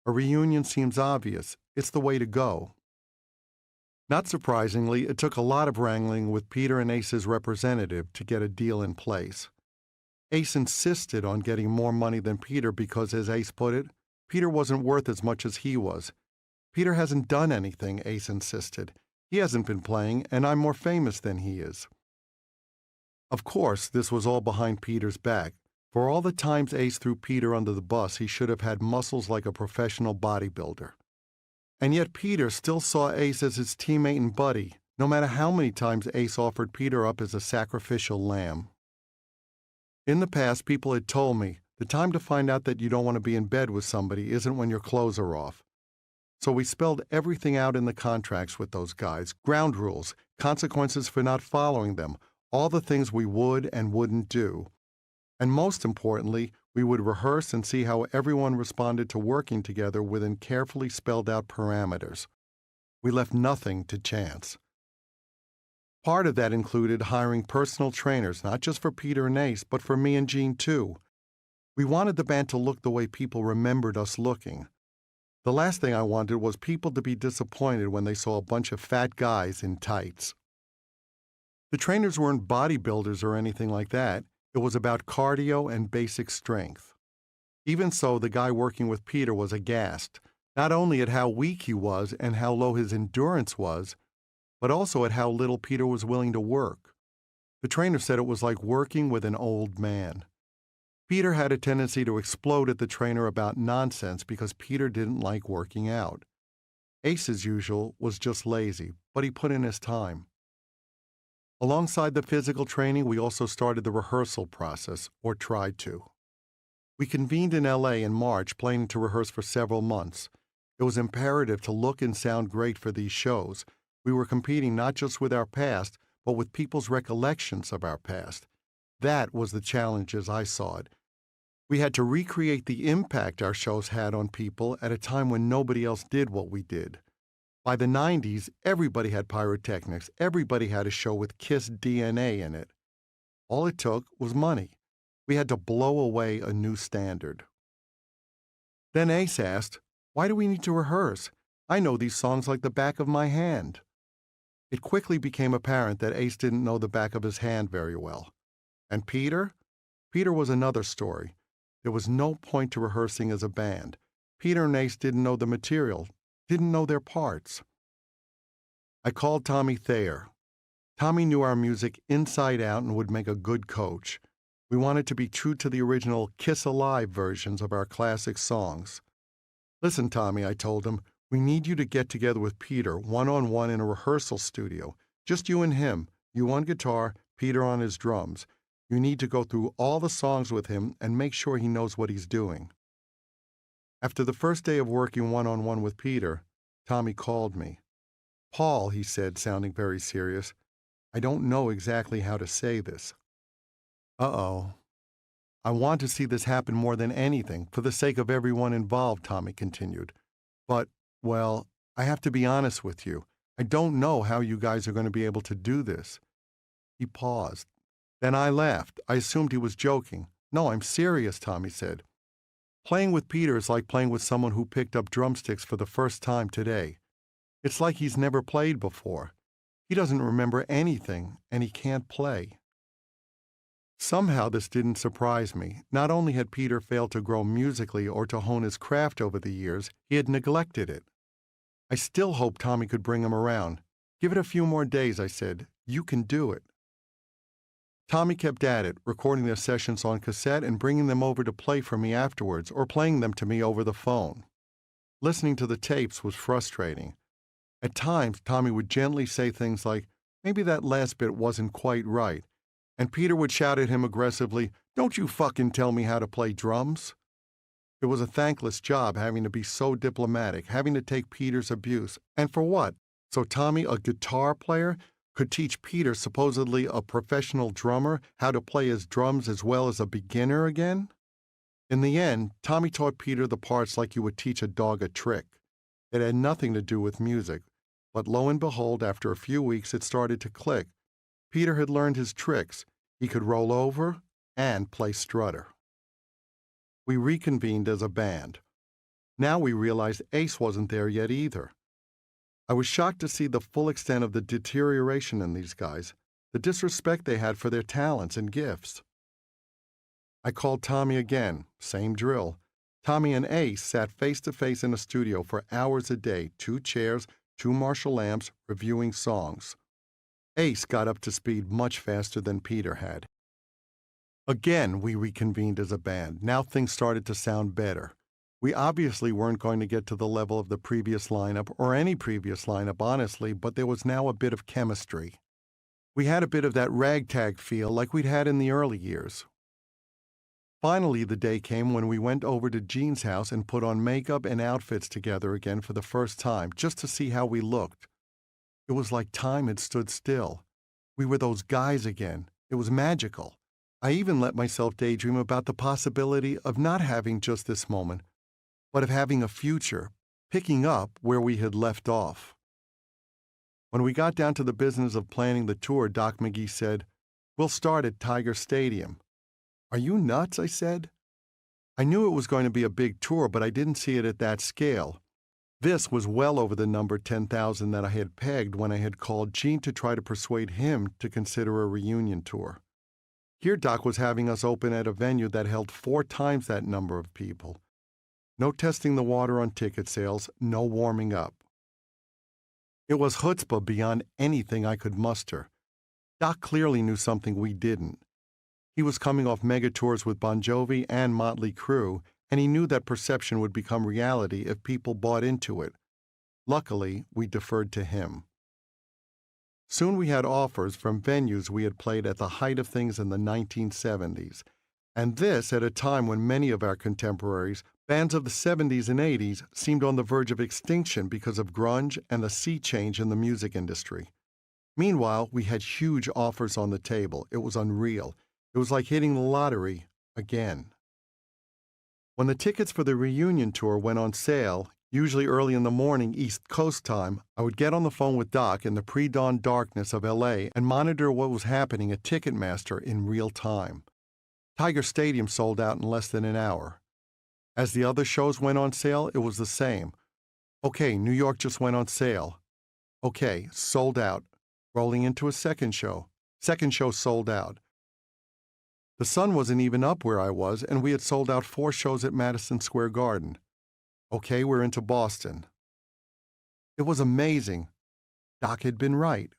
A reunion seems obvious. It's the way to go. Not surprisingly, it took a lot of wrangling with Peter and Ace's representative to get a deal in place. Ace insisted on getting more money than Peter because, as Ace put it, Peter wasn't worth as much as he was. Peter hasn't done anything, Ace insisted. He hasn't been playing, and I'm more famous than he is. Of course, this was all behind Peter's back. For all the times Ace threw Peter under the bus, he should have had muscles like a professional bodybuilder. And yet Peter still saw Ace as his teammate and buddy, no matter how many times Ace offered Peter up as a sacrificial lamb. In the past, people had told me, the time to find out that you don't want to be in bed with somebody isn't when your clothes are off. So we spelled everything out in the contracts with those guys, ground rules, consequences for not following them, all the things we would and wouldn't do. And most importantly, we would rehearse and see how everyone responded to working together within carefully spelled out parameters. We left nothing to chance. Part of that included hiring personal trainers, not just for Peter and Ace, but for me and Gene too. We wanted the band to look the way people remembered us looking. The last thing I wanted was people to be disappointed when they saw a bunch of fat guys in tights. The trainers weren't bodybuilders or anything like that. It was about cardio and basic strength. Even so, the guy working with Peter was aghast, not only at how weak he was and how low his endurance was, but also at how little Peter was willing to work. The trainer said it was like working with an old man. Peter had a tendency to explode at the trainer about nonsense because Peter didn't like working out. Ace, as usual, was just lazy, but he put in his time. Alongside the physical training, we also started the rehearsal process, or tried to. We convened in L.A. in March, planning to rehearse for several months. It was imperative to look and sound great for these shows. We were competing not just with our past, but with people's recollections of our past. That was the challenge as I saw it. We had to recreate the impact our shows had on people at a time when nobody else did what we did. By the 90s, everybody had pyrotechnics. Everybody had a show with Kiss DNA in it. All it took was money. We had to blow away a new standard. Then Ace asked, "Why do we need to rehearse? I know these songs like the back of my hand." It quickly became apparent that Ace didn't know the back of his hand very well. And Peter? Peter was another story. There was no point to rehearsing as a band. Peter and Ace didn't know the material, didn't know their parts. I called Tommy Thayer. Tommy knew our music inside out and would make a good coach. We wanted to be true to the original Kiss Alive versions of our classic songs. "Listen, Tommy," I told him, "we need you to get together with Peter, one-on-one in a rehearsal studio. Just you and him, you on guitar, Peter on his drums. You need to go through all the songs with him and make sure he knows what he's doing." After the first day of working one-on-one with Peter, Tommy called me. "Paul," he said, sounding very serious, "I don't know exactly how to say this." Uh-oh. "I want to see this happen more than anything, for the sake of everyone involved," Tommy continued. "But, well, I have to be honest with you. I don't know how you guys are going to be able to do this." He paused. Then I laughed. I assumed he was joking. "No, I'm serious," Tommy said. "Playing with Peter is like playing with someone who picked up drumsticks for the first time today. It's like he's never played before. He doesn't remember anything, and he can't play." Somehow this didn't surprise me. Not only had Peter failed to grow musically or to hone his craft over the years, he had neglected it. I still hoped Tommy could bring him around. "Give it a few more days," I said. "You can do it." Tommy kept at it, recording their sessions on cassette and bringing them over to play for me afterwards, or playing them to me over the phone. Listening to the tapes was frustrating. At times, Tommy would gently say things like, "Maybe that last bit wasn't quite right," and Peter would shout at him aggressively, "Don't you fucking tell me how to play drums." It was a thankless job having to be so diplomatic, having to take Peter's abuse. And for what? So Tommy, a guitar player, could teach Peter, supposedly a professional drummer, how to play his drums as well as a beginner again? In the end, Tommy taught Peter the parts like you would teach a dog a trick. It had nothing to do with music, but lo and behold, after a few weeks it started to click. Peter had learned his tricks. He could roll over and play Strutter. We reconvened as a band. Now we realized Ace wasn't there yet either. I was shocked to see the full extent of the deterioration in these guys, the disrespect they had for their talents and gifts. I called Tommy again, same drill. Tommy and Ace sat face to face in a studio for hours a day, 2 chairs, 2 Marshall lamps, reviewing songs. Ace got up to speed much faster than Peter had. Again, we reconvened as a band. Now things started to sound better. We obviously weren't going to get to the level of the previous lineup, or any previous lineup, honestly, but there was now a bit of chemistry. We had a bit of that ragtag feel like we'd had in the early years. Finally, the day came when we went over to Gene's house and put on makeup and outfits together again for the first time, just to see how we looked. It was like time had stood still. We were those guys again. It was magical. I even let myself daydream about the possibility of not having just this moment, but of having a future, picking up where we had left off. When we got down to the business of planning the tour, Doc McGee said, "We'll start at Tiger Stadium." "Are you nuts?" I said. I knew it was going to be a big tour, but I didn't see it at that scale. This was well over the number 10,000 that I had pegged when I had called Gene to try to persuade him to consider a reunion tour. Here Doc was having us open at a venue that held 4 times that number of people. No testing the water on ticket sales, no warming up. It was chutzpah beyond anything I could muster. Doc clearly knew something we didn't. He was coming off mega tours with Bon Jovi and Motley Crue, and he knew that perception would become reality if people bought into it. Luckily, we deferred to him. Soon we had offers from venues we had played at the height of things in the 1970s, and this at a time when many of our contemporaries, bands of the 70s and 80s, seemed on the verge of extinction because of grunge and the sea change in the music industry. Meanwhile, we had huge offers on the table. It was unreal. It was like hitting the lottery again. When the tickets for the reunion tour went on sale, usually early in the morning East Coast time, I would get on the phone with Doc in the pre-dawn darkness of LA and monitor what was happening at Ticketmaster in real time. Tiger Stadium sold out in less than an hour. As the other shows went on sale, it was the same. Okay, New York just went on sale. Okay, sold out. Rolling into a second show. Second show sold out. The sun wasn't even up where I was, and we had sold out 4 shows at Madison Square Garden. Okay, we're into Boston. It was amazing. Doc had been right.